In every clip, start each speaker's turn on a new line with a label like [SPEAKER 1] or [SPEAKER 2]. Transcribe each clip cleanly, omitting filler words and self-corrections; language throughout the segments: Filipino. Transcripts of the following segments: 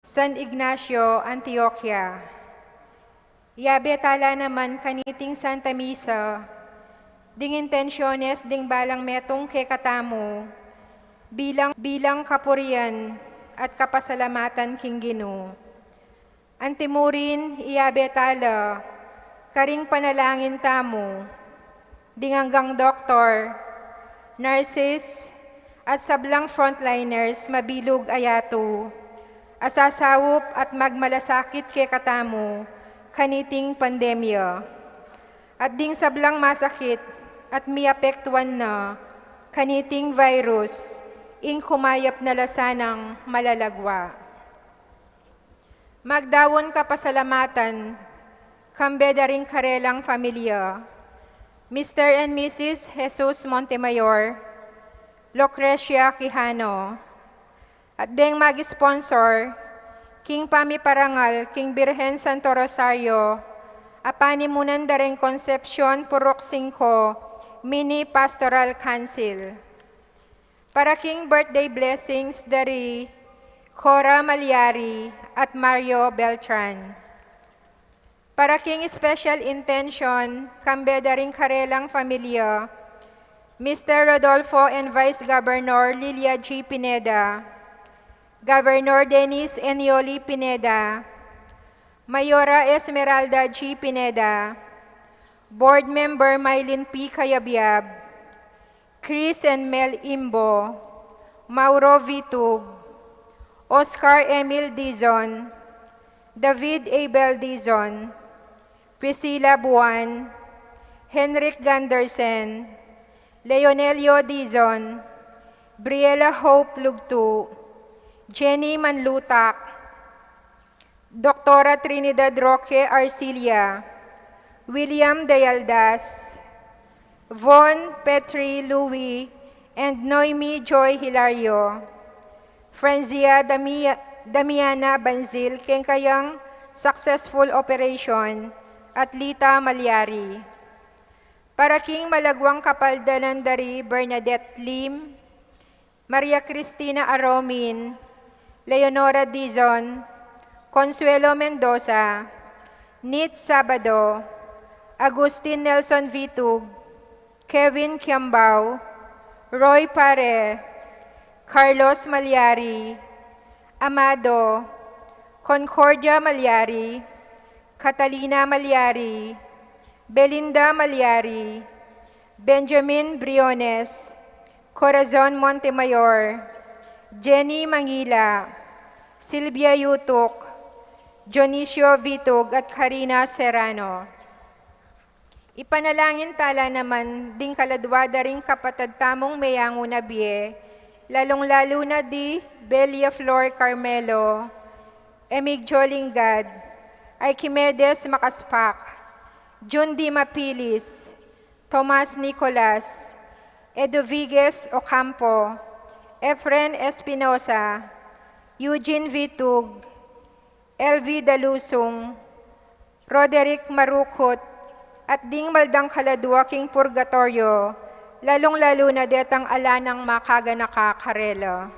[SPEAKER 1] San Ignacio, Antioquia. Yabe tala naman kaniting Santa Misa, ding intensyones ding balang metong kekatamo, bilang kapurian at kapasalamatan king Ginoo. Antimurin iyabe tala, karing panalangin tamo, ding hanggang doktor, nurses, at sablang frontliners mabilog ayato, asasawop at magmalasakit ke katamo, kaniting pandemya. At ding sablang masakit at miapektuan na, kaniting virus, ing kumayap na lasanang malalagwa. Magdawon ka pasalamatan, kambeda ring karelang familia, Mr. and Mrs. Jesus Montemayor, Lucrecia Quijano, at ding mag-sponsor, King Pamiparangal, King Birhen Santo Rosario, apanimunan dareng Concepcion, Purok 5, Mini Pastoral Council. Para King birthday blessings dari Cora Malyari at Mario Beltran. Para King special intention, kambeda ring karelang familia, Mr. Rodolfo and Vice Governor Lilia G. Pineda, Governor Dennis Enioli Pineda, Mayora Esmeralda G. Pineda, Board Member Mylene P. Cayabyab, Chris and Mel Imbo, Mauro Vitug, Oscar Emil Dizon, David Abel Dizon, Priscilla Buwan, Henrik Gandersen, Leonelio Dizon, Briella Hope Lugtu, Jenny Manlutak, Dr. Trinidad Roque Arcilia, William Dayaldas, Von Petri Louis, and Noemi Joy Hilario, Franzia Damiana Banzil, kayang successful operation, at Lita Malyari. Para King Malagwang Kapaldanan dari Bernadette Lim, Maria Cristina Aromin, Leonora Dizon, Consuelo Mendoza, Nit Sabado, Agustin Nelson Vitug, Kevin Kiambao, Roy Pare, Carlos Malyari, Amado, Concordia Malyari, Catalina Malyari, Belinda Malyari, Benjamin Briones, Corazon Montemayor, Jenny Mangila, Silvia Yutuk, Dionisio Vitug at Karina Serrano. Ipanalangin tala naman ding kaladwada ring kapatid tamong mayango na biye, lalong-lalo na di Belia Flor Carmelo, Emigjo Lingad, Archimedes Makaspak, Jun Di Mapilis, Tomas Nicolas, Edovigues Ocampo, Efren Espinosa, Eugene Vitug, LV Dalusong, Roderick Marukot, at ding maldang kaladwa king purgatorio, lalong-lalo na detang alanang makaganaka karela.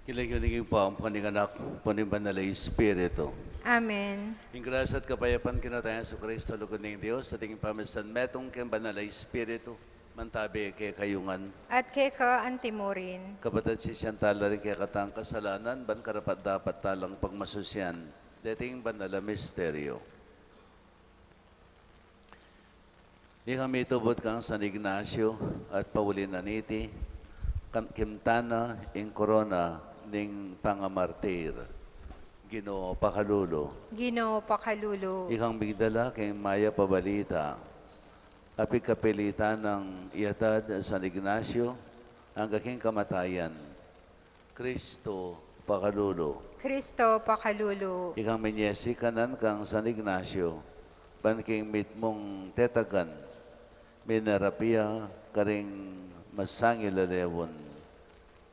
[SPEAKER 2] Kilig-kiligin po ang paninganak, panibanala Espiritu.
[SPEAKER 1] Amen.
[SPEAKER 2] Yung grasya at kapayapaan kinatayan sa Kristo, lugod ng Diyos, sa tingin pamasan metong kang banala Espiritu, Mantabi kay kayungan.
[SPEAKER 1] at kay ka antimurin.
[SPEAKER 2] Kapatid si Siyantala rin kay katang kasalanan, ban karapat dapat talang pagmasusyan. Dating banala misteryo. Di kami tubod kang San Ignacio at Paulinaniti, Kimtana, in Corona, ning pangamartir. Ginoo pakalulo.
[SPEAKER 1] Ginoo pakalulo.
[SPEAKER 2] Ikang bigdala kay Maya Pabalita. Api kapilitan ng iatad San Ignacio, ang kaking kamatayan. Kristo pakalulo.
[SPEAKER 1] Kristo pakalulo.
[SPEAKER 2] Ikang minyesi kanan kang San Ignacio, panking mitmong tetagan, minarapia karing masangilalewan.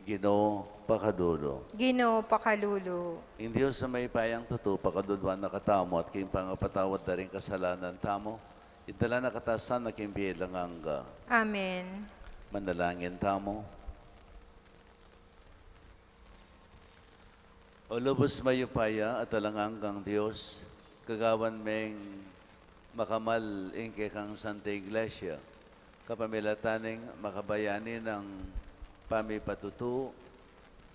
[SPEAKER 2] Ginoo pakalulo.
[SPEAKER 1] Ginoo pakalulo.
[SPEAKER 2] In Diyos sa may payang tuto, pakadudwan na katamo at king pangapatawad na rin kasalanan tamo, itala na katasan na king bilang angga.
[SPEAKER 1] Amen.
[SPEAKER 2] Manalangin tamo. O lubos mayupaya at alanganggang Diyos, kagawan meng makamal ingke kang Santa Iglesia, kapamilataning makabayani ng pamipatutu,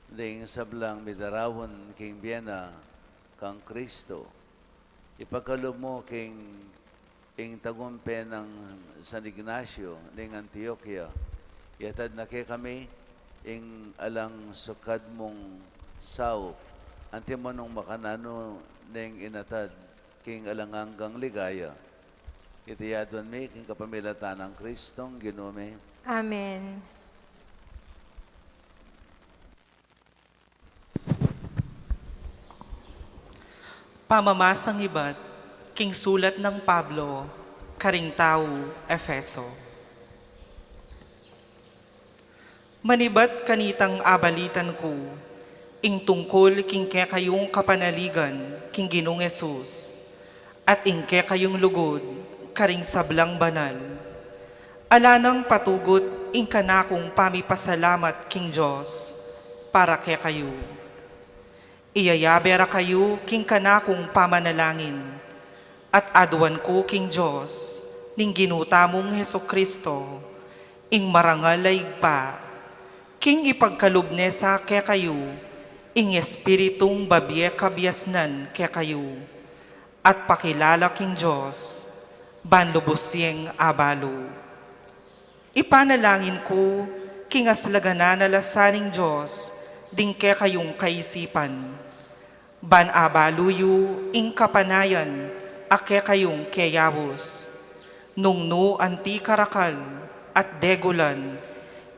[SPEAKER 2] ding sablang midarawon king Biena kang Kristo. Ipagkalob mo king tagumpe ng San Ignacio ning Antioquia. Yatad na kay kami ing alang sukad mong sao. Anti mo nung makanano ning inatad king alanganggang ligaya. Itiyadwan mi king kapamilatan ng Kristong Ginome.
[SPEAKER 1] Amen.
[SPEAKER 3] Pamamasang iba't king sulat ng Pablo, karing tao, Efeso. Manibat kanitang abalitan ko, ing tungkol king kayong kapanaligan, king Ginong Yesus, at ing kayong lugod, karing sablang banal. Alanang patugot, ing kanakong pamipasalamat, king Diyos, para kayo. Iyayabera kayo, king kanakong pamanalangin, at adwan ko, king Diyos, ning ginutamong Heso Kristo, ing marangal laigpa, king ipagkalubne sa kayo, ing espiritong babye kabiasnan kayo, at pakilala, king Diyos, banlubusyeng abalo. Ipanalangin ko, king aslaganan na lasaning Diyos, ding kayong kaisipan, ban abaluyo, ing kapanayan, ake kayong kayabos, nung no anti karakal at degulan,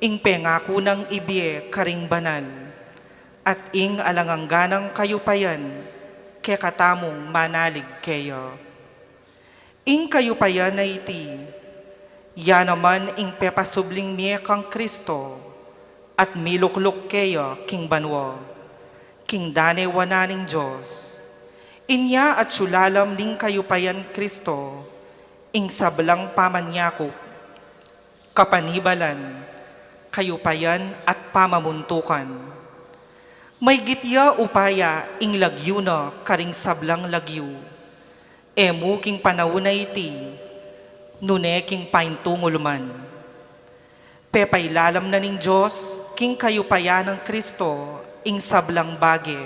[SPEAKER 3] ing pengako ng ibye karing banal, at ing alangangganang kayupayan, katamong manalig kayo. Ing kayupayan na iti, ya naman ing pepasubling niya kang Kristo, at miluklok kayo king banwa, king danewananing Diyos. Inya at sulalam ning kayupayan Kristo, ing sablang pamanyakop, kapanibalan, kayupayan at pamamuntukan. May gitya upaya ing lagyo na karing sablang lagyo, emu king panahon na iti, nune king paintungulman. Pepailalam na ning Diyos, king kayupayan ng Kristo, ing sablang bage,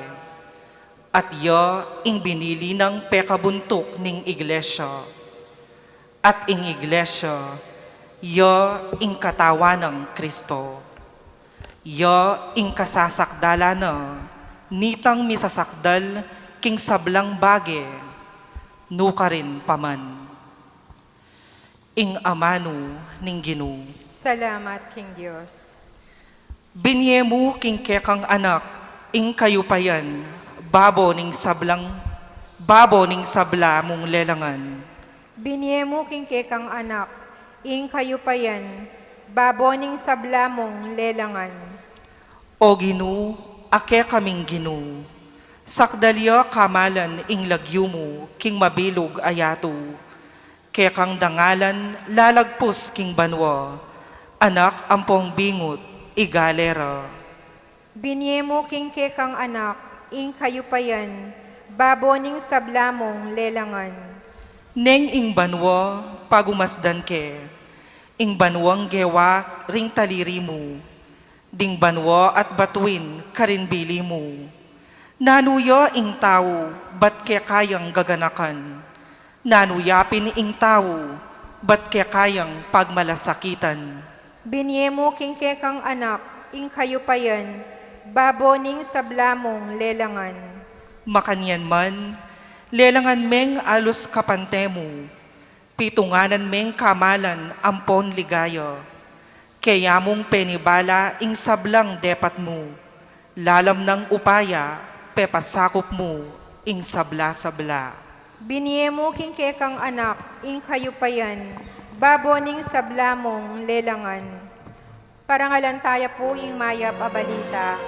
[SPEAKER 3] at ya ing binili ng pekabuntok ning iglesia, at ing iglesia, ya ing katawan ng Kristo, ya ing kasasakdala na, nitang misasakdal king sablang bage, nuka rin paman. Ing amano ning Ginoo.
[SPEAKER 1] Salamat, King Diyos.
[SPEAKER 3] Binyemu king kekang anak, ing kayupayan, babo ning sabla mong lelangan.
[SPEAKER 1] Binyemo king kekang anak, ing kayupayan, baboning sablamong lelangan.
[SPEAKER 3] O Ginoo, ake kaming Ginoo, sakdalya kamalan ing lagyo mo, king mabilog ayato, kekang dangalan lalagpos king banwa, anak ampong bingot, igalera.
[SPEAKER 1] Binyemo king kekang anak, ing kayupayan, baboning sablamong lelangan.
[SPEAKER 3] Neng ing banwa, pagumasdan ke, ing banwang gewa ring taliri mo, ding banwo at batuin karinbili mo. Nanuyo ing tao, ba't kaya kayang gaganakan? Nanuyapin ing tao, ba't kaya kayang pagmalasakitan?
[SPEAKER 1] Binyemo king kang anak, ing kayo payan, baboning sablamong lelangan.
[SPEAKER 3] Makanyan man, lelangan meng alus kapantemo, pitunganan meng kamalan ampon ligaya. Kaya mong penibala ing sablang depat mo, lalam ng upaya, pepasakop mo ing sabla-sabla.
[SPEAKER 1] Binyemo king kang anak, ing kayo payan, baboning sablamong lelangan. Parangalantaya po ing mayap a balita.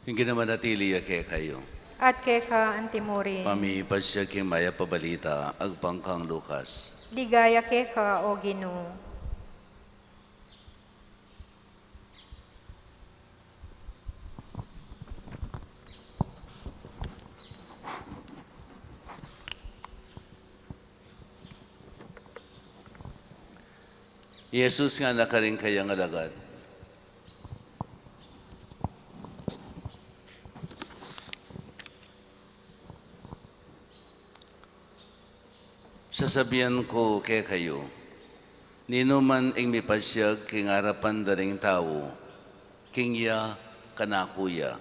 [SPEAKER 2] Hindi naman natili kay kayo.
[SPEAKER 1] At keka antimuri.
[SPEAKER 2] Pamiipas siya kay maya pabalita, agpangkang Lukas.
[SPEAKER 1] Ligaya keka o Ginoo.
[SPEAKER 2] Jesus nga nakaring kayang alagad. Sasabihan ko kay kayo, nino man ing mipasyag king harapan daring tao, king ya kanakuya.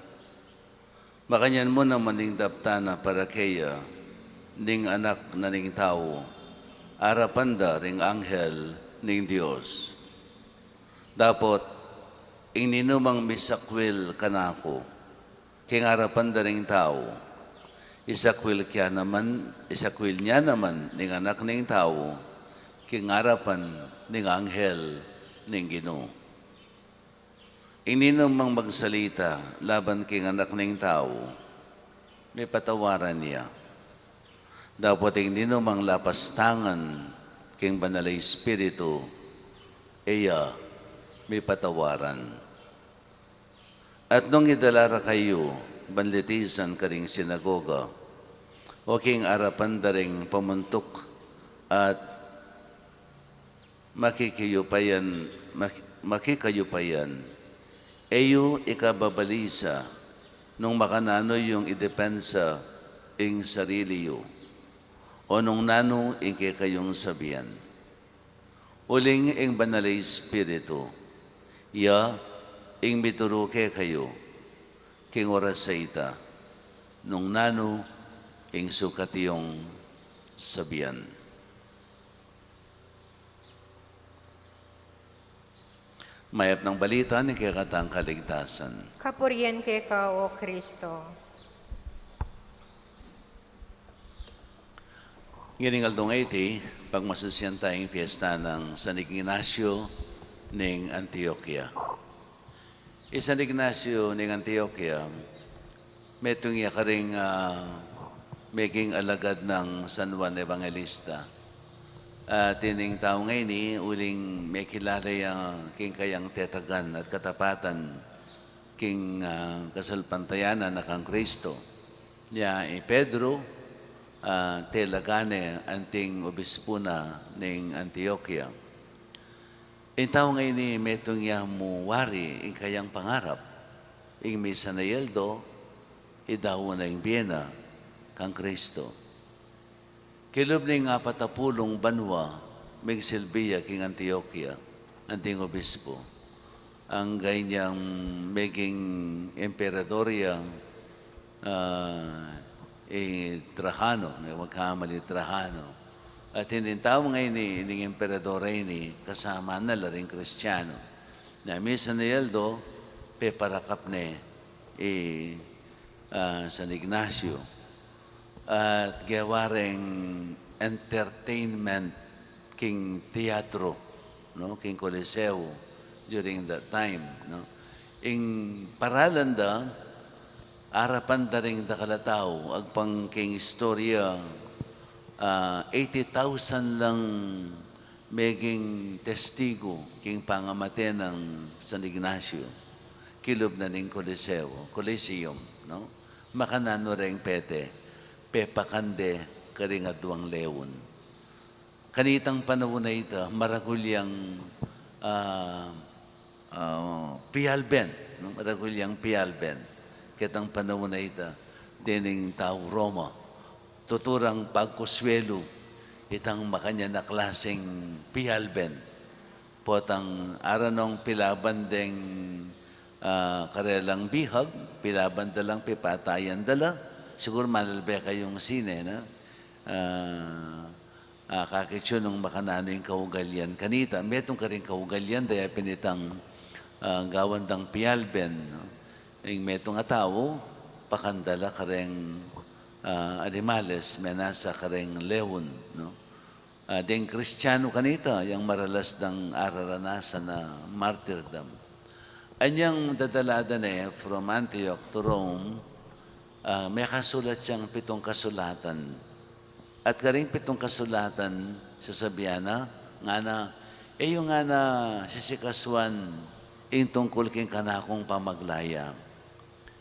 [SPEAKER 2] Makanyan mo naman ning daptana para kaya, ning anak na ning tao, harapan da ring anghel ning Dios. Dapat, ing nino mang misakwil kanako, king harapan daring tao, isakwil niya naman ning anak ning tao, kingarapan ning anghel ning Ginoo. Inino mang magsalita laban king anak ning tao, may patawaran niya. Dapat inino mang lapastangan king banalay espiritu, iya may patawaran. At nung idalara kayo, banlitisan karing sinagoga, o king arapan daring pamuntok at makikayupayan, eyo ikababalisa nung makanano yung idepensa ing sariliyo, o nung nano ing kayong sabihan. Uling ing banalay espiritu, ya ing mituro kayo, king oras sa ita, nung nano ing sukatiyong sabihan. Mayap ng balita ni kakatang kaligtasan.
[SPEAKER 1] Kapurian keka o Kristo.
[SPEAKER 2] Nginingal dong 80, pagmasusyan tayong fiesta ng San Ignacio ning Antioquia. San Ignacio ning Antioquia, metong iya ka rin maging alagad ng San Juan Evangelista. Tining tao ngayon uling may kilala yung king kayang tetagan at katapatan king kasalpantayanan na kang Kristo. Ya Pedro, telagane anting obispo na ning Antioquia. In tao ngayon metong iya mo wari ing kayang pangarap. Ing may sanayeldo, idaw na ing Biena kang Kristo. Kilob ning 40 banwa, may silbiya king Antioquia, anting obispo. Ang ganyang maging emperadorya Trajano, magkamali Trajano, At hindi tao ngayon ni emperador ini kasama na laring Kristiyano. Na misa na yeldo, peparakap ne San Ignacio. At gawaring entertainment king teatro, no? King Coliseo during that time. No? Ing paralan da, arapan da rin da kalataw, agpang king istorya, 80,000 lang meging testigo king pangamate ng San Ignacio. Kilob na ning Coliseum, no? Makanano ring pete, pepakande karingaduang lewon. Kanitang panahon na ito, maragulyang pialben, no? Maragulyang pialben. Kitang panahon na ito, dining tao Roma. Tuturang pagkuswelo, itang makanya na klaseng pialben. Potang aranong pilabandeng karelang bihag, pilaban dalang pipatayan dala. Siguro manalbe kayong sine, na? Kakitsyo nung makanano yung kaugalyan kanita. Metong ka rin kaugalyan, daya pinitang gawandang pialben. No? Yung metong atao, pakandala ka rin animales, menasa ka rin leon. No? Ding Kristiyano kanita, yung maralas ng araranasan na martyrdom. Anyang dadalada na from Antioch to Rome, may kasulat siyang 7 kasulatan. At karing 7 kasulatan, sasabihan na, nga na, yung nga na sisikaswan, yung tungkol king kanakong pamaglaya.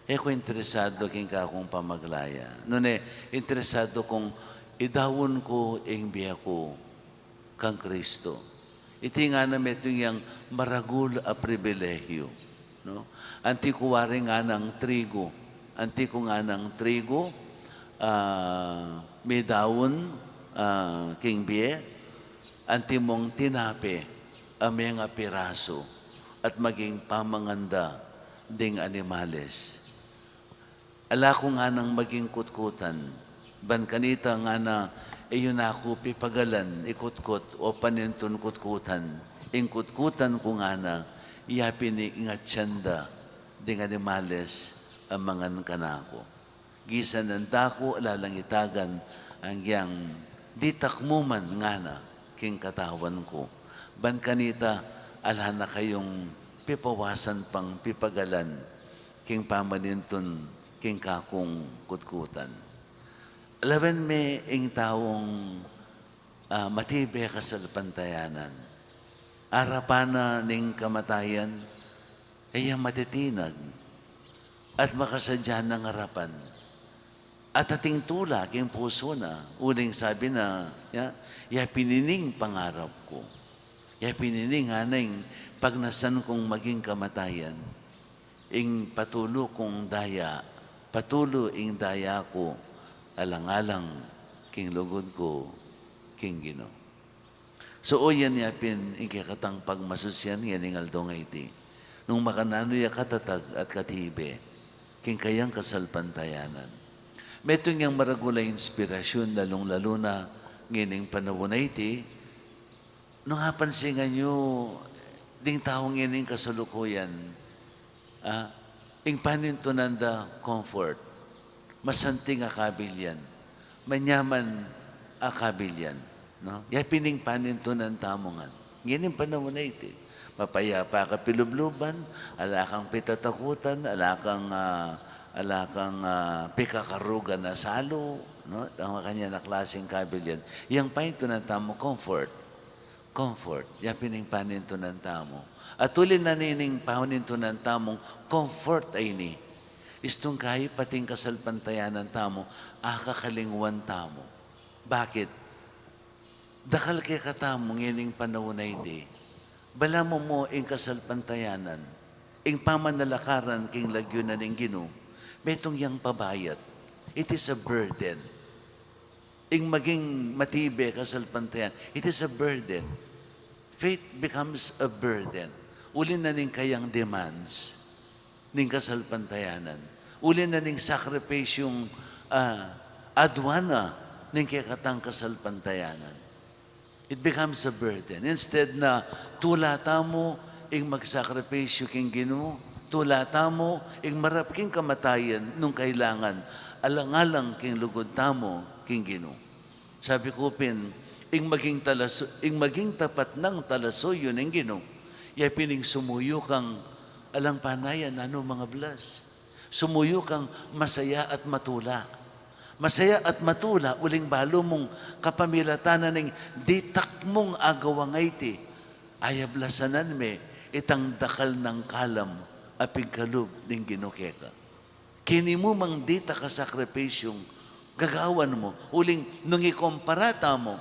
[SPEAKER 2] Ko interesado king kakong pamaglaya. Noon interesado kong idawon ko ing biya ko kang Kristo. Iti nga na metong yung maragul a pribilehyo. No? Anti ko wari nga ng trigo. Anti ko nga ng trigo, may dawon king biya, anti mong tinape may nga piraso at maging pamanganda ding animales. Ala ko nga nang maging kutkutan, ban kanita nga na iyon ako pipagalan, ikutkot o panintun kutkutan, ingkutkutan ko nga na iyapin ni ingatsanda ding animales ang mga kanako. Gisan ng dako, alalang itagan, hanggang di takmuman nga na king katawan ko. Ban kanita, ala na kayong pipawasan pang pipagalan, king pamanintun, king kakong kutkutan. Alaban may ing taong matibe ka sa pantayanan. Arapana ning kamatayan, ay matitinag at makasadya ng harapan. At ating tula, king puso na, uling sabi na, ya pinining pangarap ko. Ya pinining haning pagnasan kong maging kamatayan. Ing patulo kong daya, patulo ing daya ko, alang-alang king lugod ko, king Gino. So o yan yapin, ing kakatang pagmasusyan, yan ing aldong iti. Nung makanano ya katatag at katibe, king kayang kasalpantayanan. Metong yung maragula inspirasyon, lalong-lalo na ngining panahon na iti, nung hapansingan nyo, ding taong ngining kasalukuyan, ing panintunanda comfort, masanting akabilyan, manyaman akabilyan. No? Yapining panintunan tamongan. Ngining panahon na iti. Mapayapa ka pilubluban, alakang pitatakutan, alakang pikakarugan na salo, no? Ang kanya na klaseng kabilyan. Yang panintunan tamo, comfort. Comfort. Yapining panintunan tamo. At tulin na nining panintunan tamong comfort ay ni. Istong kayo pating kasalpantayanan tamo, akakalingwan tamo. Bakit? Dakal kay katamong yaning panahon na hindi. Bala mo ing kasalpantayanan, ing pamanalakaran king lagyo na ning Gino, metong yang pabayat. It is a burden. Ing maging matibe kasalpantayan, it is a burden. Faith becomes a burden. Uli na ning kayang demands ning kasalpantayanan. Uli na ning sakripisyong adwana ning kakatang kasalpantayanan. It becomes a burden. Instead na tulata mo ing magsakripisyo king Ginoo, tulata mo ing marap king kamatayan nung kailangan, alang-alang king lugod tamo king Ginoo. Sabi ko pin, ing maging tapat ng talasoyo ng Ginoo, ya pining sumuyo kang alang panayan ano mga blas. Sumuyo kang masaya at matula. Masaya at matula, uling balo mong kapamilatanan ng ditak mong agawangay ti. Ayablasanan me, itang dakal ng kalam, apig kalub ng ginukeka. Kini mo mang dita ka sakripisyong gagawan mo, uling nung ikomparata mo,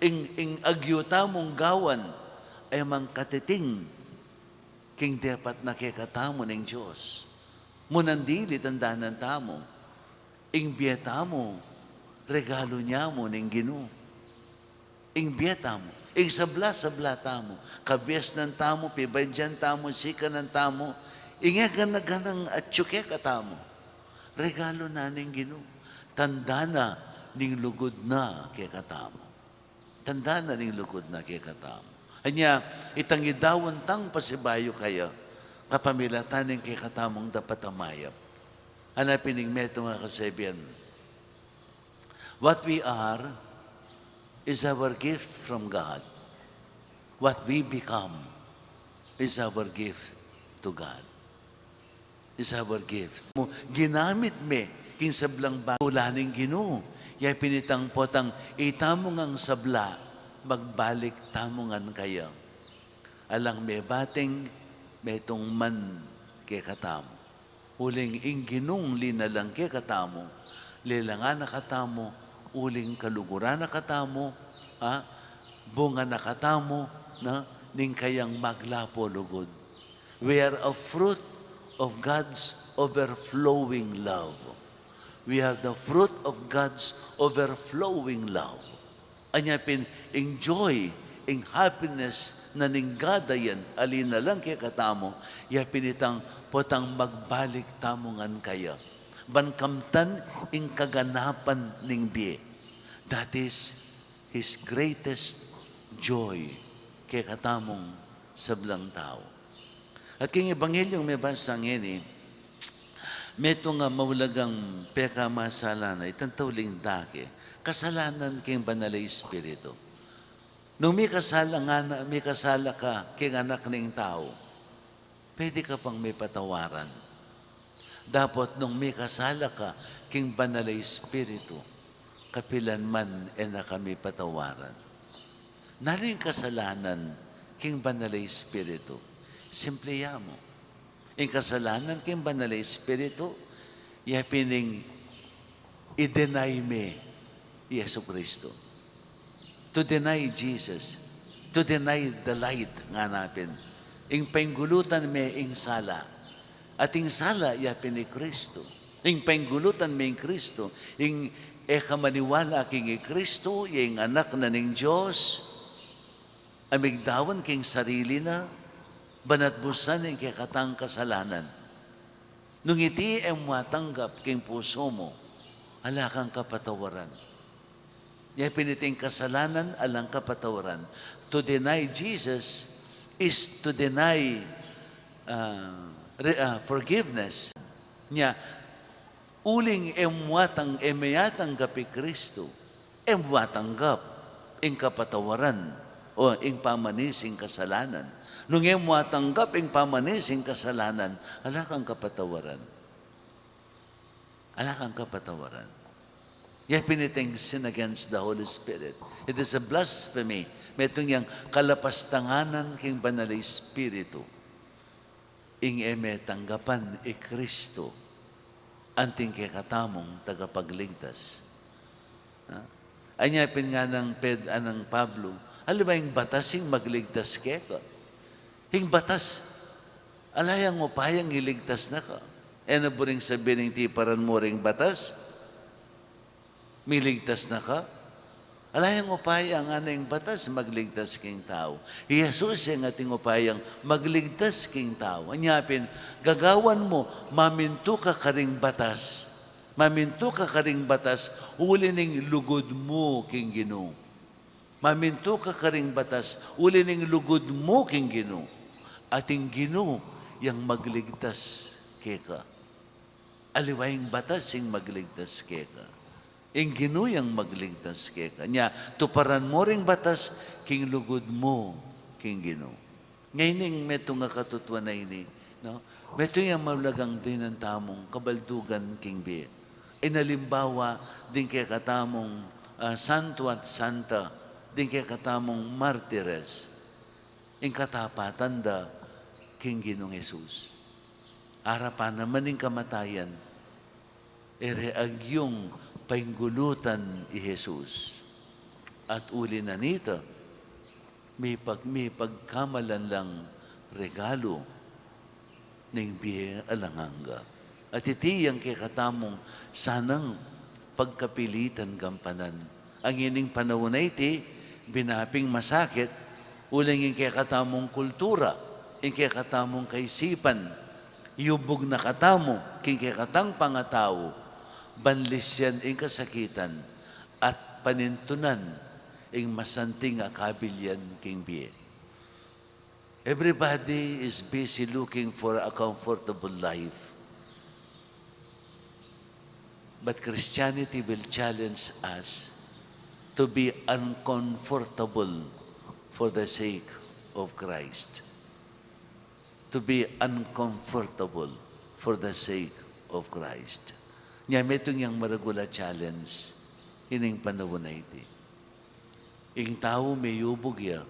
[SPEAKER 2] ing agyuta mong gawan, ay mang katiting, king dapat nakikatamo ng Diyos. Munandili tandanan tamo, ing biyeta mo, regalo niya mo ng Ginoo. Ing biyeta mo, ing sabla-sabla tamo, Cafiestan tamo, pibadyan tamo, sika ng tamo, ingagan na ganang at tsuke ka tamo. Regalo na ng Ginoo. Tanda na ning lugod na kay katamo. Tanda na ning lugod na kay katamo. Anya, itang idawan tang pasibayo kaya, kapamilatan ng kay katamong dapat amayap. Hanapin ng meto nga kasabihan. What we are is our gift from God. What we become is our gift to God. Is our gift. Ginamit me, king sablang bagulaning Ginoo. Yay pinitang potang itamong ang sabla, magbalik tamongan kaya. Alang may bating, may tungman kay katamo. Uling ingginong linalang kay katamo, lilangan na katamo, uling kaluguran na katamo, bunga na katamo, ning kayang maglapo lugod. We are a fruit of God's overflowing love. We are the fruit of God's overflowing love. Anya pin, enjoy, ing happiness na ninggada yan, alina lang kay katamo, ya pinitang potang magbalik tamongan kaya. Bankamtan ing kaganapan ning biye. That is His greatest joy kay katamong sablang tao. At king Ebanghelyong may basang ini, meto nga mawlagang peka masalana, itantawling dake, kasalanan king banalay espiritu. Nung may kasala ka king anak ng tao, pwede ka pang may patawaran. Dapat nung may kasala ka king banalay espiritu, kapilan man na kami patawaran. Naring kasalanan king banalay espiritu, simple mo. Ing kasalanan king banalay espiritu, yapining i-deny me Yesu Kristo. To deny Jesus, to deny the light nga napin. Ing painggulutan me ing sala. At ing sala yapin ni Kristo. Ing painggulutan me ing Kristo. Ing kamaniwala king Kristo, ing anak na ning Diyos. Amigdawan king sarili na, banatbusan ing katang kasalanan. Nung iti matanggap king puso mo, ala kang kapatawaran. Yung piniting kasalanan, alang kapatawaran. To deny Jesus is to deny forgiveness. Nya, uling emayatang gapi Kristo, emwatanggap ing kapatawaran o ing pamanising kasalanan. Nung emwatanggap ing pamanising kasalanan, ala kang kapatawaran. Ala kang kapatawaran. Yung piniting sin against the Holy Spirit. It is a blasphemy. May itong yung kalapastanganan king banalay Espiritu. Ing eme tanggapan Kristo anting kay katamong tagapagligtas. Anya pin nga ng anang Pablo, alam ba yung batas yung magligtas kaya ka? Yung batas, alayang upayang iligtas na ka. E na buring sabihin ng tiparan mo ring batas, miligtas na ka? Alayang upayang anang batas, magligtas king tao. Jesus yung ating upayang magligtas king tao. Anyapin, gagawan mo, maminto ka karing batas. Maminto ka karing batas, uli ning lugod mo king Ginoo. Maminto ka karing batas, uli ning lugod mo king Ginoo. Ating Ginoo yang magligtas keka. Aliwayang batas yung magligtas keka. Ing Ginoo yang magligtas keka. Nya, tuparan mo ring batas, king lugod mo king Ginoo. Ngayon meto nga katutwa na ini, no? Meto yung mablagang din ang tamong kabaldugan king bi. Inalimbawa din kaya katamong santo at santa, din kaya katamong martires, ing katapatan da king Ginoong Jesus. Arapan naman ing kamatayan, ere agyong painggulutan i Jesus. At uli na nito, may pagkamalan lang regalo ng biye alanganga. At itiyang kay katamong sanang pagkapilitan gampanan. Ang ining panahon na iti, binaping masakit, ulang yung kay katamong kultura, yung kay katamong kaisipan, yubog na katamo, king kay katang pangatao, banlisyan yung kasakitan, at panintunan yung masanting akabilyan king biye. Everybody is busy looking for a comfortable life. But Christianity will challenge us to be uncomfortable for the sake of Christ. To be uncomfortable for the sake of Christ. Nya metong yang maragula challenge ining panahon na iti. Ing tao may yubog ya,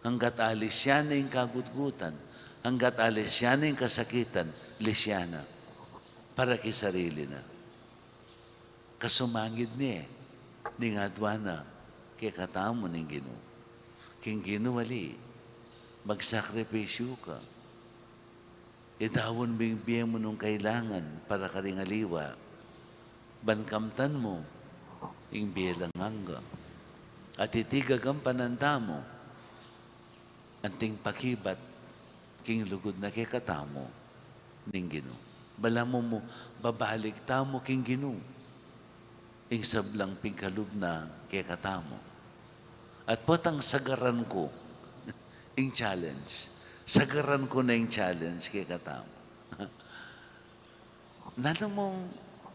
[SPEAKER 2] hanggat alis yan na yung kagutgutan, hanggat alis yan na yung kasakitan, lisyana, para kisarili na. Kasumangid niya, ni nga adwana, kaya katamo ng Ginoo. King Ginoo wali, magsakripisyo ka. Idawon bingbiyan mo nung kailangan para karingaliwa. Bankamtan mo, ing bilang hangga. At itigag ang pananda mo, anting pakibat, king lugod na kay katamo ng Ginoo. Bala mo, babalik tamo king Ginoo. Ing sablang pingkalub na kay katamo. At potang sagaran ko, ing challenge. Sagaran ko na yung challenge kay katamo.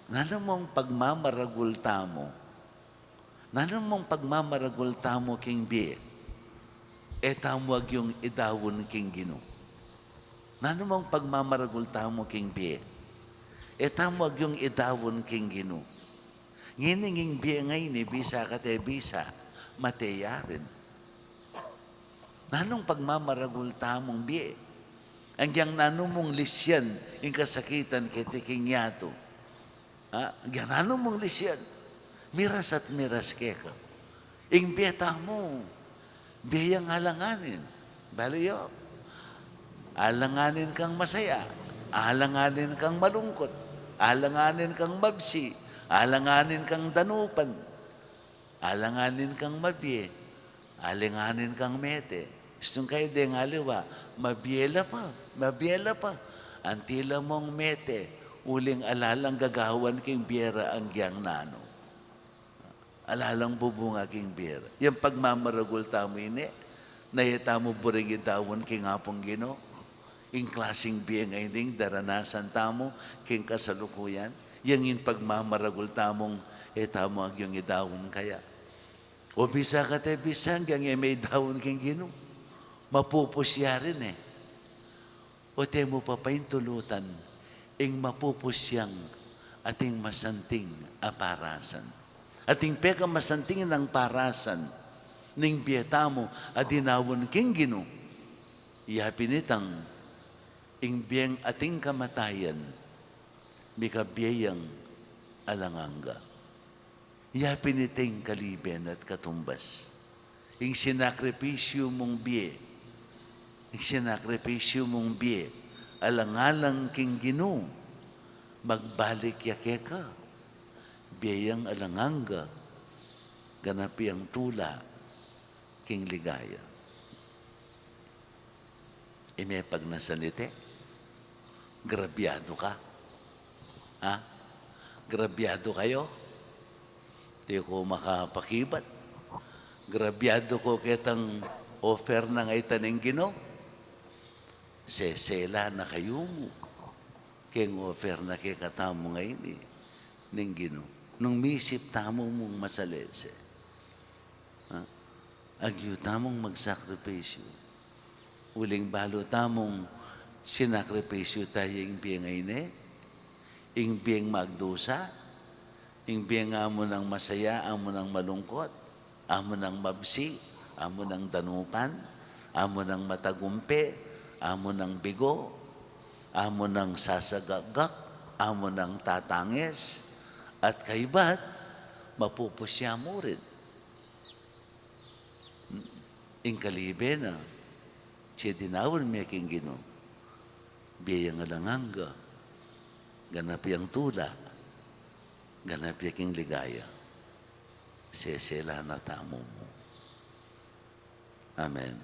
[SPEAKER 2] Nanamong pagmamaragul tamo, nanamong pagmamaragul tamo king biye, etamwag yung idawon king Ginoo. Nanamong pagmamaragul tamo king biye, etamwag yung idawon king Ginoo. Ngininging biye ngayon, bisa ka te bisa, mateyarin. Nanong pagmamaragul tamong biye, angyang nanumong lisyan, yung kasakitan kay tiking yato. Angyang nanumong lisyan, miras at miras keka. Ing biyeta mo, biyang alanganin. Baliyo, alanganin kang masaya, alanganin kang malungkot, alanganin kang mabsi, alanganin kang danupan, alanganin kang mabiye, alanganin kang mete. Gustong kayo din aliwa, mabiyela pa. Antila mong mete, uling alalang gagawan king biyera ang giyang nano. Alalang bubunga king biyera. Yung pagmamaragul tamo ini, nayata mo buring idawon king apong Ginoo. Yung klaseng biye ngayon, daranasan tamo king kasalukuyan. Yang in pagmamaragul tamong tamo ang yung idawon kaya. O bisa ka te bisa hanggang may idawon king Ginoo. Mapupusya rin O te mo papaintulutan ing mapupusyang ating masanting aparasan. Ating peka masanting ng parasan ning biyeta mo adinawon king Ginoo. Iyapinitang ing biyang ating kamatayan mikabiyayang alanganga. Yapiniting kaliben at katumbas. Ing sinakripisyo mong biye, alangalang king Ginoo, magbalik yake ka, biyayang alanganga, ganapi ang tula, king ligaya. Pag nasalite, grabyado ka. Grabyado kayo. Di ko makapakibat. Grabyado ko kitang offer na ngay taning Ginoo. Sesela na kayo mo. Keng offer na kay katamo ngayon ning Ginoo. Nung misip tamo mong masalese. Agyo tamong magsakripisyo. Uling balo tamong sinakripisyo tayo yung biyang ngayon yung biyang magdusa, yung biyang amo ng masaya, amo ng malungkot, amo ng mabsi, amo ng danupan, amo ng matagumpe, amo ng bigo, amo ng sasagagak, amo ng tatangis, at kaibat, mapupusya mo rin. Ing kalibe na, siya dinawon may king Ginoo. Biyang alanganga, ganap yung tula, ganap yung ligaya. Sesela na tamo mo. Amen.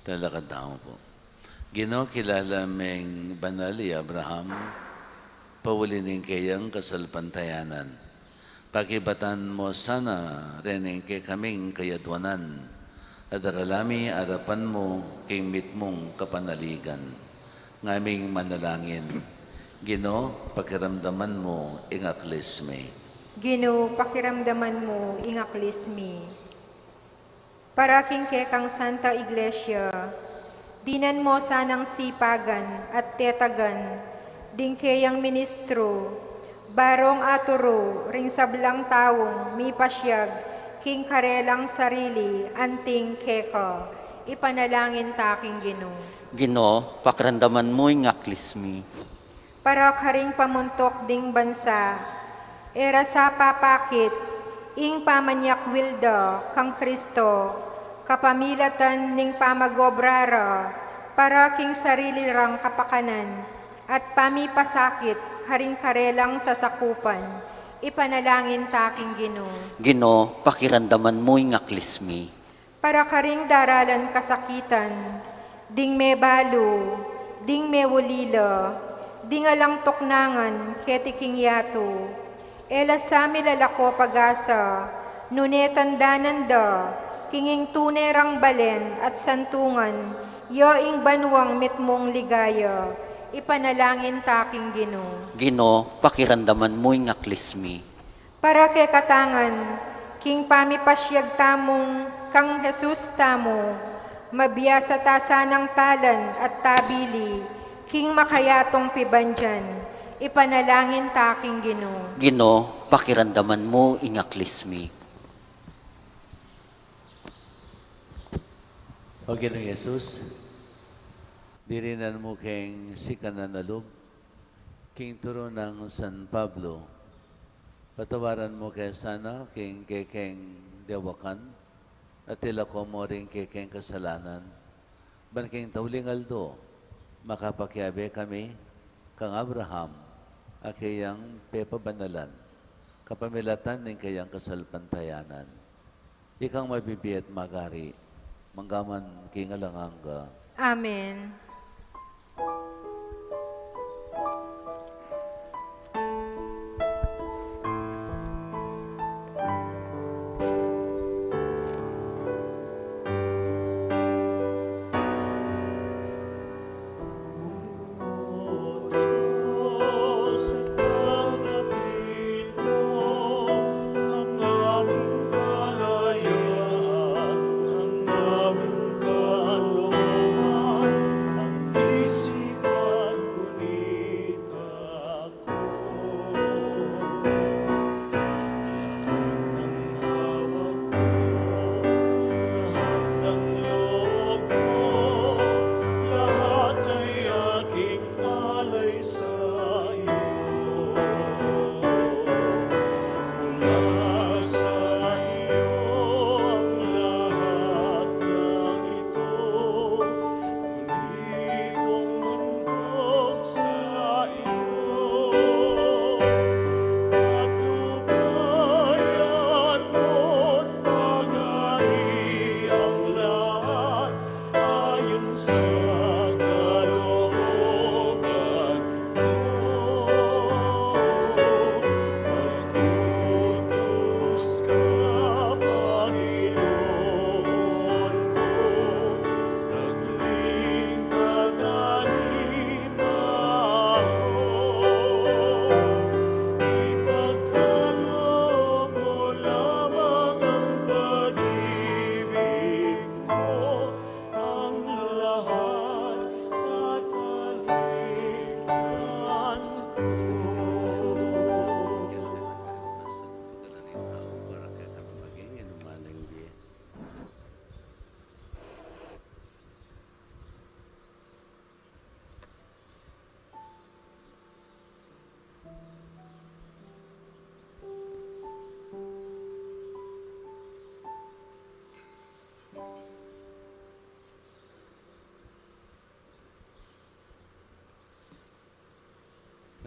[SPEAKER 2] Talagang tao po. Ginoo kilala meng banali Abraham, pawulinin kayang kasalpantayanan. Pakibatan mo sana rening kay kaming kayadwanan. Adaralami arapan mo kay mitmong kapanaligan. Ngaming manalangin. Ginoo, pakiramdaman mo ingaklisme.
[SPEAKER 1] Ginoo, pakiramdaman mo ingaklismi. Para king kang Santa Iglesia, dinan mo sanang sipagan at tetagan, ding kayang ministro, barong aturo, ring sablang tawong, mi pasyag, king karelang sarili, anting keka, ipanalangin taking Ginoo.
[SPEAKER 4] Ginoo, pakiramdaman mo ingaklismi.
[SPEAKER 1] Para karing pamuntok ding bansa, era sa papakit, ing pamanyak wilda, kang Kristo, kapamilatan ning pamagobrara, para king sarili rang kapakanan, at pamipasakit, karing karelang sasakupan, ipanalangin taking Ginoo.
[SPEAKER 4] Ginoo, pakiramdaman mo ingaklismi.
[SPEAKER 1] Para karing daralan kasakitan, ding may balo, ding may wulila, ding alang toknangan, ketiking yato, ela sa milalako pag-asa, nunetan dananda, kinging tunerang balen at santungan, yoing banwang mitmong ligaya, ipanalangin taking Ginoo.
[SPEAKER 4] Ginoo, pakiramdaman mo ingaklismi.
[SPEAKER 1] Para kay katangan, king pamipasyag tamong kang Jesus tamo, mabiyasa tasa ng talan at tabili, king makayatong pibandyan, ipanalangin taking Ginoo.
[SPEAKER 4] Ginoo, pakiramdaman mo ingaklismi.
[SPEAKER 2] O Ginoong Jesus, dirinan mo keng sikananalub, king turo ng San Pablo, patawaran mo kay sana king kekeng dewakan, at tila ko mo rin kekeng kasalanan, ban king taulingaldo, makapakyabe kami, kang Abraham, akayang pepabanalan, kapamilatan ng kayang kasalpantayanan. Ikang mabibiyat magari, manggaman kingalanganga.
[SPEAKER 1] Amen.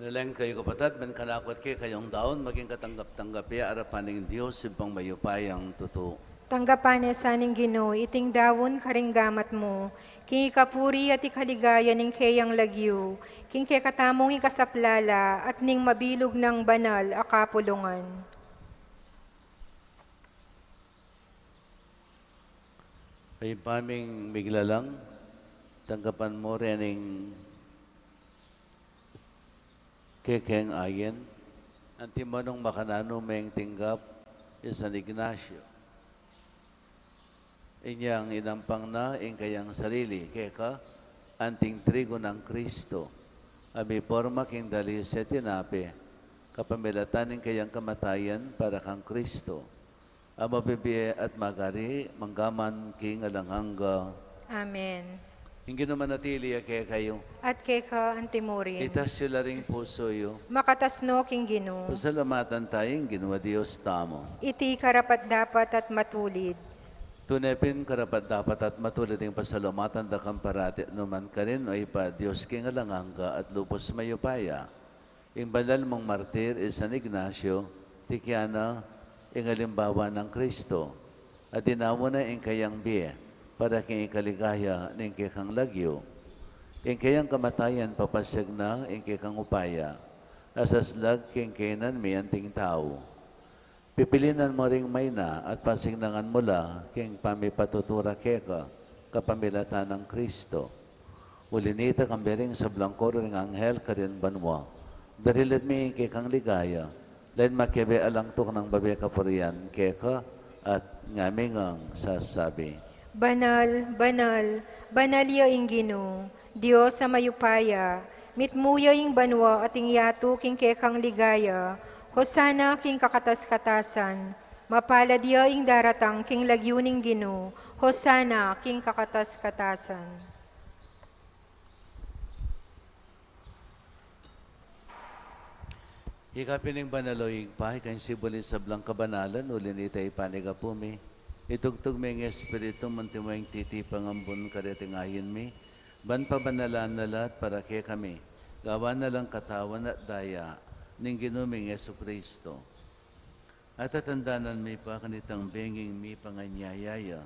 [SPEAKER 2] Nalain kayo kapatid, man kanakot kayo kayong daon, maging katanggap-tanggap ya arapan ng Diyos, ibang mayupayang totoo.
[SPEAKER 1] Tanggapan saning Ginoo, iting dawon karing gamat mo, king ikapuri at ikaligaya ning kayang lagyo, king katamong ikasaplala at ning mabilog ng banal a kapulungan.
[SPEAKER 2] Ay paming miglalang, tanggapan mo rin ang kekeng ayen, ang timanong makanano may tinggap San Ignacio. Inyang inampang na in kayang sarili, keka, anting trigo ng Kristo, abi forma king dali sa tinape, kapamilatan ng kayang kamatayan para kang Kristo, ang mabibiye at magari, manggaman king alanghangga.
[SPEAKER 1] Amen.
[SPEAKER 2] Hindi naman natili kaya kayo.
[SPEAKER 1] At keka antimurin,
[SPEAKER 2] Itas sila ring puso yo.
[SPEAKER 1] makatasno king Ginoo,
[SPEAKER 2] Pasalamatan tayong ginawa Diyos tamo.
[SPEAKER 1] iti karapat dapat at matulid.
[SPEAKER 2] Tunepin karapat dapat at matulad yung pasalamatan da kang parati numan ka rin o ipa Diyos king alanganga at lupos mayupaya. Yung banal mong martir San Ignacio, tikyana, yung alimbawa ng Kristo. At dinawo na yung kayang biye para king ikaligaya ng kikang lagyo. Yung kayang kamatayan papasyag na yung kikang upaya. Asaslag king kenan may anting tao. Pipilinan mo ring may na at pasignangan mula king pamipatutura keka kapamilatan ng Kristo. Ulinita kambering sa blangkor ring anghel karin banwa. Darilid mi kekang ligaya. Lain makebe alangtok ng babe kapurian keka at ngamingang sasabi.
[SPEAKER 1] Banal, banal, banal yaing Ginoo, Diyos sa mayupaya, mitmuya ing banwa at ing yato king kekang ligaya, hosana king kakatas-katasan, mapalad yaing daratang king lagyuning Ginoo, hosana king kakatas-katasan.
[SPEAKER 2] Hikapining banaloying pahay kang sibulin sa blang kabanalan, ulinita ipanigapumi. Itugtog may espiritu mantimayang titi pangambun karetingayin mi. Ban pa banalan na lahat para kaya kami. Gawa na lang katawan at daya ning ginuming Yesu Kristo. At tatandanan mi pa kanitang benging mi panganyayaya.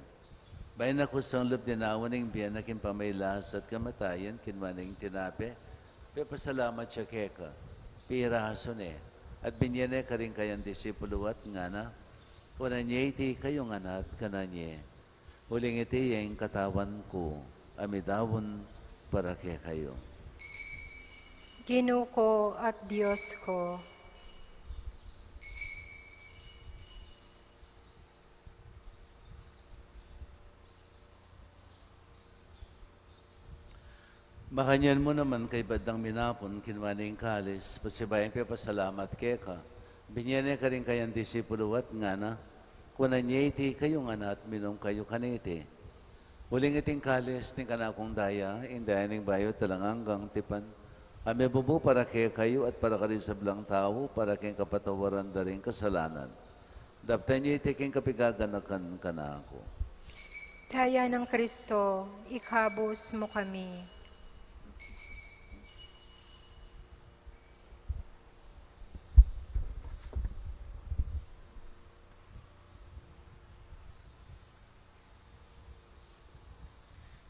[SPEAKER 2] Bayan ako sa loob dinawan ng biyan na kimpamaylas at kamatayan kinmaning tinape. Pepasalamat siya keka. Pirahason At binyane ka rin kayang disipulo at ngana. Kunanye iti kayong anat kananye. Uling iti yung katawan ko. Amidawon para kaya kayo.
[SPEAKER 1] Ginoo ko at Diyos ko.
[SPEAKER 2] Makanyan mo naman kay badang minapon, kinwaning kalis, pasibayan kay pasalamat keka. Binyane ka rin kayang disipulo at ngana, kunanye iti kayong anat, minom kayo kaniti. Huling iting kalis, ting kanakong daya, indaya ning bayo talanganggang tipan. Ame bubu para kaya kayo at para ka rin sa blang tao, para kayong kapatawaran da rin kasalanan. Daptan niyo iti kayong kapigaganakan ka na ako.
[SPEAKER 1] Daya ng Kristo, ikabos mo kami.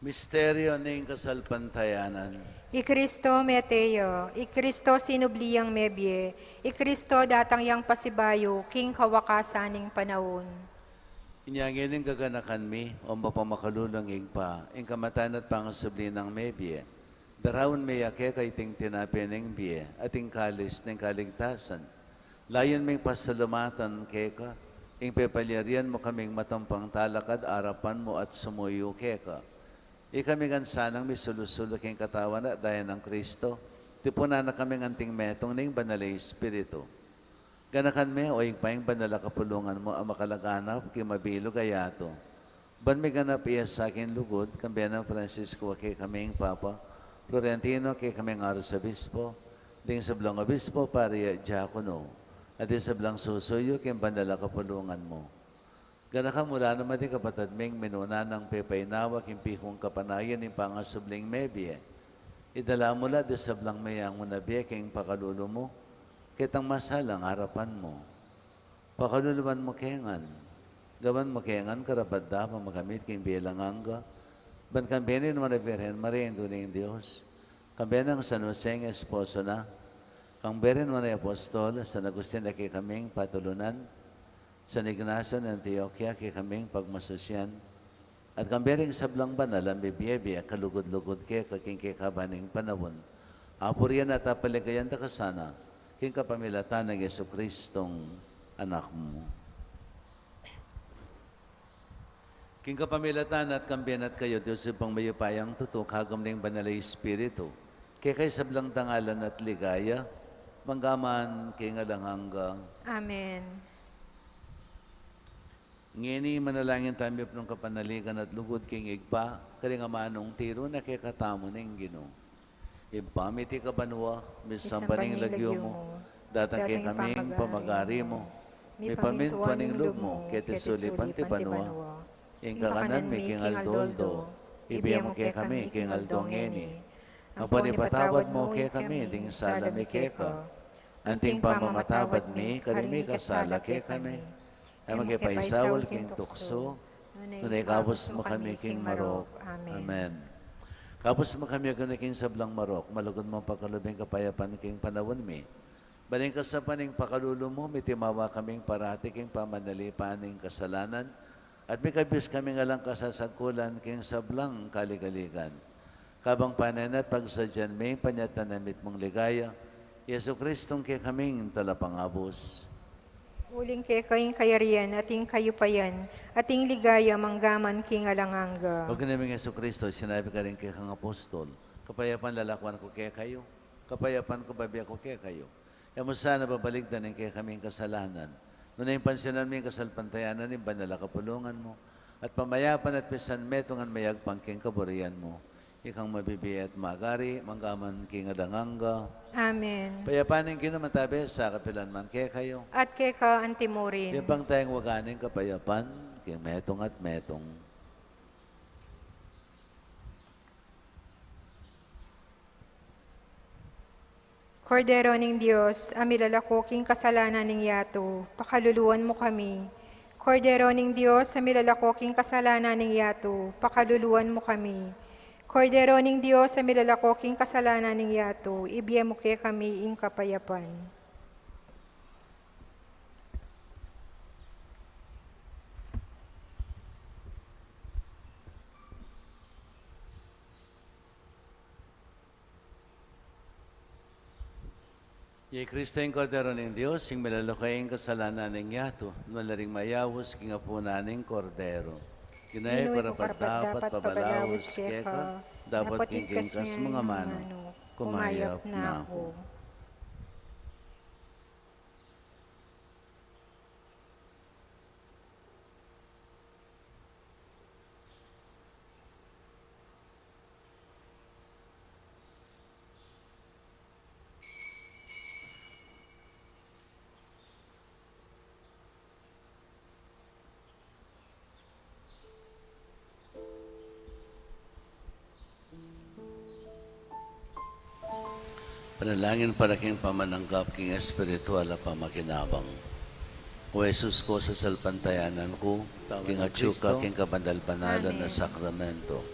[SPEAKER 2] Misteryo ning kasalpantayanan.
[SPEAKER 1] Ikristo meteo, Ikristo sinubliyang mebye, Ikristo datang yang pasibayo, king kawakasaning panahon.
[SPEAKER 2] Inyangin ng gaganakan mi, o mapamakalulang pa, ing kamatan at pangasabli ng mebye. Darawon may ake kay ting tinapi ng biye, at ing kalis ng kaligtasan. Layon may pasalamatan keka, ing pepalyarian mo kaming matampang talakad, arapan mo at sumuyo keka. Ikami kan sanang may sulusulo king katawan at daya ng Kristo, tipuna na kaming anting metong ning banalay Espiritu. Ganakan me, o paing banala kapulungan mo ang makalaganap, kay mabilog ayato. Ban may ganap iya sa akin lugod, kambiyan ng Francisco, kay kaming Papa, Florentino, kay kaming Arzobispo, ding sa blang obispo, paria diakono, at di sa blang susuyo, kay banala kapulungan mo. Ganaka mula naman di kapatid ming minuna ng pepainawa, kimpihong kapanayan, ng pangasubling mebye. Idala mo la, di sablang mayang mo nabiya, kayong pakalulo mo. Kitang masalang harapan mo. Pakaluluman mo kengan. Gawan mo kengan, karapad da, magamit kayong bilang angga. Ban kambenin mo na Virgen Maria, yung tunay ng Diyos. Kambenin ng San Jose, ang esposo na. Kambenin mo na Apostol, San Agustin, na kay kaming patulunan. San Ignacio ng Antioquia, kay kaming pagmasusyan. At kambening sablang banal, ang bibiyebe, kalugod-lugod kay kaking kabaning panawon. Apurian at apaligayan da kasana, king kapamilatan ng Yesu Kristong anak mo. King kapamilatan at kambiyan at kayo, Diyos pang mayupayang tutok, hagam ng banalay Espiritu. Kaya kay sablang tangalan at ligaya, manggaman kay ngalanghangga.
[SPEAKER 1] Amen.
[SPEAKER 2] Ngini manalangin tayo ng kapanaligan at lugod king igpa, kaling manong tiro na kay katamo ng Ginoo. Impamiti ka banwa, misampaning lagyo mo, datang kay kaming pamagari mo, may pamintuan ng loob mo, kay tesulipan ti banwa, ing kakanan mi king aldoldo, ibiyam mo kay kami king aldongeni, ang panipatawad mo kay kami, ding sala mi keka, anting pamamatawad mi, karimi kasala kay kami, ay magkipaisawal king tukso, nunay kapos mo kami king marok. Amen. Kapos mo kami agad king sablang marok, malugod mo pagkalubing kapayapan king panawon mi. Baling ka sa paning pakalulo mo, may timawa kaming parati king pamanalipaning kasalanan, at may kabis kaming alang kasasagkulan king sablang kaligaligan. Kabang panen at pagsadyan may panyatanamit mong ligaya, Yesu Kristong kay kaming talapangabos.
[SPEAKER 1] Uling kay kayong kayarian, ating kayupayan, ating ligaya, manggaman king alanganga.
[SPEAKER 2] Huwag namin Yesu Kristo, sinabi ka rin kay kang apostol, kapayapan lalakwan ko kay kayo, kapayapan ko babiya ko kay kayo. Kaya mo sana babaligdan ng kay kaming kasalanan. Noon na yung pansinan mo yung kasalpantayanan, yung banala kapulungan mo, at pamayapan at pisan metungan mayagpang king kaburian mo. Ikang mabibiya at magari, manggaman king adanganga.
[SPEAKER 1] Amen.
[SPEAKER 2] Payapanin ginamatabi sa kapilan man kay kayo.
[SPEAKER 1] At kay ka antimurin.
[SPEAKER 2] Yung pang tayong waganing kapayapan, king metong at metong.
[SPEAKER 1] Kordero ning Diyos, amilalako king kasalanan ning yato, pakaluluwan mo kami. Kordero ning Diyos, amilalako king kasalanan ning yato, pakaluluwan mo kami. Kordero ning Diyos, amilalako king kasalanan ning yato, ibiyem mo kay kami ing kapayapan.
[SPEAKER 2] Ye Kristo yung Kordero ng Diyos, yung milalukayang kasalanan ng yato, malaring mayawos, kingapunaning Kordero. Ginay para dapat pabalawos keka, dapat kingkas mga mano, kumayap na ako. Panalangin para king pamananggap king espiritual at pamakinabang. O Jesus ko sa salpantayanan ko, king atsuka king kabandal-banalan na sakramento,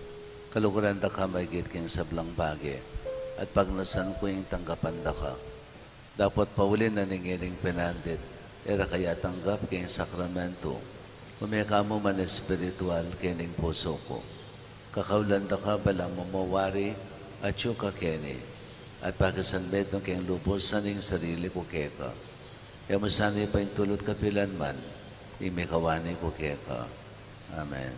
[SPEAKER 2] kaluguran da ka maigit king sablang bagi, at pagnasan ko yung tanggapan da ka. Dapat paulin na ningiling pinandit, era kaya tanggap king sakramento, umeka mo man espiritual kining puso ko. Kakaulan da ka balang mamawari, atsuka kini, at pagkasanbet ng kayong lubusan ng sarili ko keka. Kaya masanay pa yung tulot kapilan man, imikawani ko keka. Amen.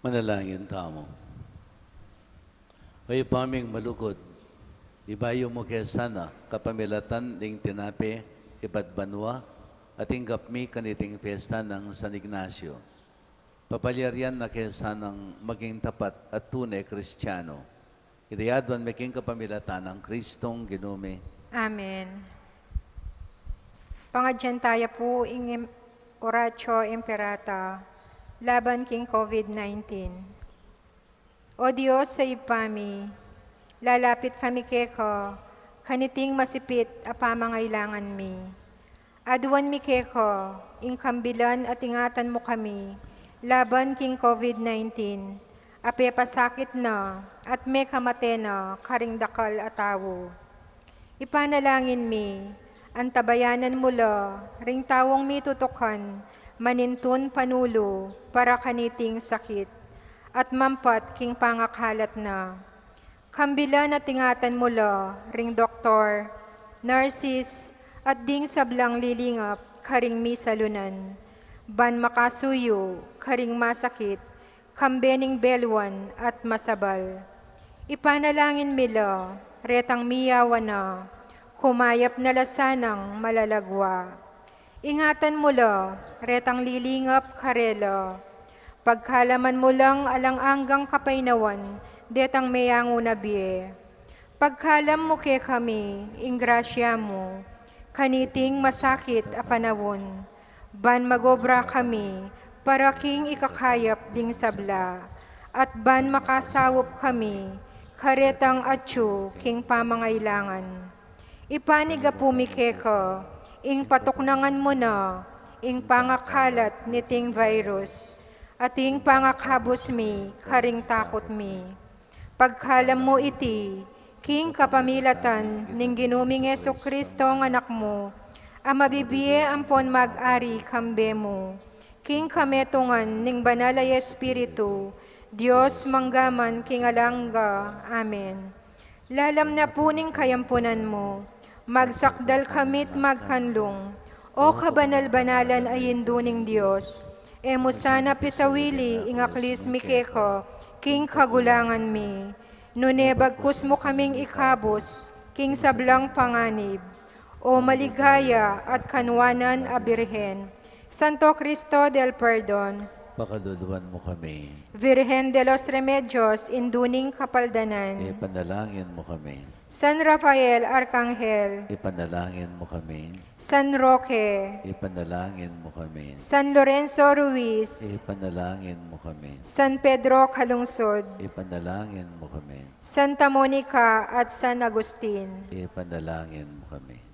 [SPEAKER 2] Manalangin tamo. Way paming malugod, ibayo mo kaya sana kapamilatan ning tinape, ibat banwa, at ingapmi kaniting fiesta ng San Ignacio. Papalyarian na kaya sanang maging tapat at tunay Kristiyano. Idayadwan making kapamilatan ng Kristong Ginume.
[SPEAKER 1] Amen. Pangadyan tayo po ing oratio imperata, laban king COVID-19. O Diyos sa ipami, lalapit kami keko, kaniting masipit a pamangailangan mi. Aduan mi keko, ing kambilan at ingatan mo kami, laban king COVID-19, ape pasakit na at may kamate na karing dakal atawo. Ipanalangin mi, antabayanan mula, ring tawong mi tutukan, manintun panulo, para kaniting sakit, at mampat king pangakalat na. Kambilan at ingatan mula, ring doktor, nurses, at ding sablang lilingap, karing mi salunan. Ban makasuyo, karing masakit, kambening belwan at masabal. Ipanalangin mila, retang miyawa na, kumayap na lasanang malalagwa. Ingatan mo la, retang lilingap karela. Pagkalaman mo lang alang-anggang kapainawan, detang mayango na biye. Pagkalam mo ke kami, ingrasya mo, kaniting masakit a panawon. Ban magobra kami, para king ikakayap ding sabla. At ban makasawop kami, karetang atyo king pamangailangan. Ipaniga pumike ka, ing patuknangan mo na, ing pangakalat ni ting virus, at ing pangakhabos mi, karing takot mi. Pagkalam mo iti, king kapamilatan, ning ginuming Yesu Kristo ang anak mo, ang mabibiye ampon mag-ari kambe mo. King kametungan ning banalay Espiritu, Diyos manggaman king alangga. Amen. Lalam na po ning kayampunan mo, magsakdal kamit magkanlong, o kabanal-banalan ayin duning Diyos, emo sana pisawili ingaklis mi keko, king kagulangan mi, nunebagkus mo kaming ikabos, king sablang panganib, o maligaya at kanwanan a Birhen, Santo Cristo del Perdon,
[SPEAKER 2] Pakaduduan mo kami.
[SPEAKER 1] Virgen de los Remedios, induning kapaldanan,
[SPEAKER 2] Ipanalangin mo kami.
[SPEAKER 1] San Rafael Arcangel,
[SPEAKER 2] Ipanalangin mo kami.
[SPEAKER 1] San Roque,
[SPEAKER 2] Ipanalangin mo kami.
[SPEAKER 1] San Lorenzo Ruiz,
[SPEAKER 2] Ipanalangin mo kami.
[SPEAKER 1] San Pedro Calungsod,
[SPEAKER 2] Ipanalangin mo kami.
[SPEAKER 1] Santa Monica at San Agustin.
[SPEAKER 2] Ipanalangin mo kami.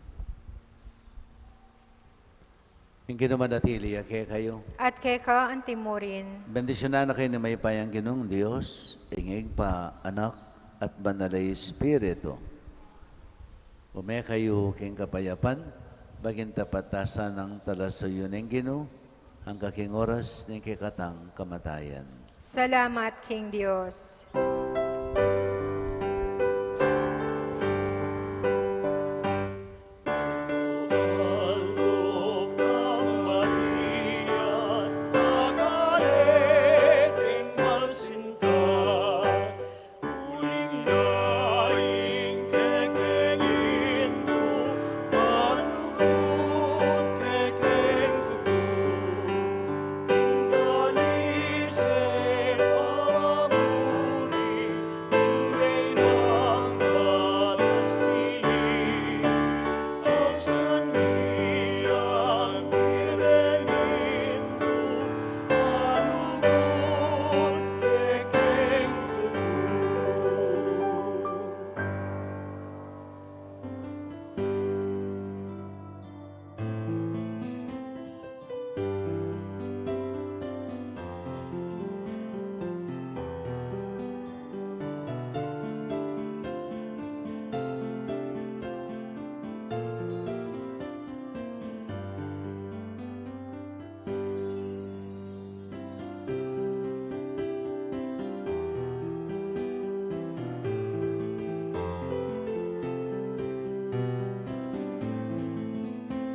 [SPEAKER 2] Yung ginumanatili, ake kayo.
[SPEAKER 1] At keka ang timurin.
[SPEAKER 2] Bendisyonan na kayo ni may payang ginong Diyos, ingig pa, anak, at banalay Espiritu. Ume kayo king kapayapan, baging tapatasan ng talasoyo ng Ginoo, ang kaking oras ng kikatang kamatayan.
[SPEAKER 1] Salamat, King Diyos.